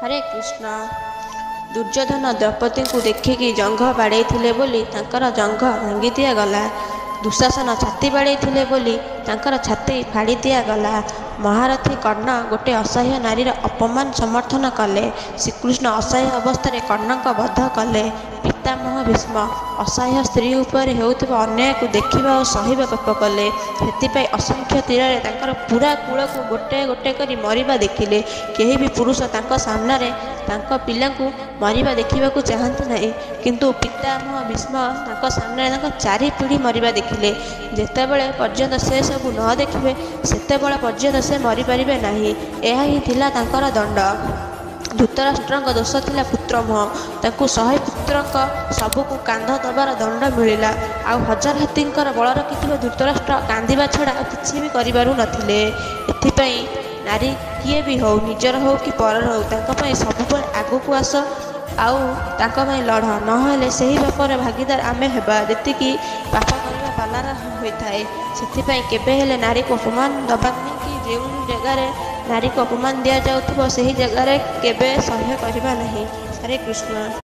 हरे कृष्ण। दुर्योधन द्रौपदी को देखिकी जंघ बाड़े बोली तांकर जंघ भांगी दिगला। दुशासन छाती बाड़े बोली तांकर छाती फाड़ी दिगला। महारथी कर्ण गोटे असह्य नारीर अपमान समर्थन कले। श्रीकृष्ण असह्य अवस्था कर्ण बध कले। पितामह भीष्म असह्य स्त्री उपर हेउथिबा अन्याय को देखिबा और सहिबा पाप कले। सेतिपाई असंख्य तीर तांकर पूरा कूल को गोटे गोटे करी मरिबा देखिले। केही भी पुरुष तांको सामने रे तांको पिला को मरिबा देखिबा को चाहंती नहीं, किंतु पितामह भीष्म तांको सामने तांको चारि पीढ़ी मरिबा देखिले। जेतेबेले पर्यंत से सब न देखिबे सेतेबेले पर्यंत से मरि परिबे नहीं। एहा ही थिला तांकर दंड। धृतराष्ट्रଙ୍କ दोष थिला पुत्रमोह। तांकु 100 पुत्रଙ୍କ सबको कांध दबार दंड मिलिला। आ हजार हाथींकर बल रखिथिबा धृतराष्ट्र कांदिबा छड़ा किछि भी करिबारु नथिले। एथिपई नारी किए भी हो, निजर हो कि परर हो, तांको पई सबुबेले आगु आस आउ तांको पई लढ़, नहेले सही पापर भागीदार आमे हेबा जेतिकी पाप करिबा पालार होइथाए। सेथिपई केबे हेले नारी को अपमान दबानी कि जेउ जगार नारी को अपमान दिया जाउथबो सही जगार केबे सह्य करिबा नहीं। हरे कृष्ण।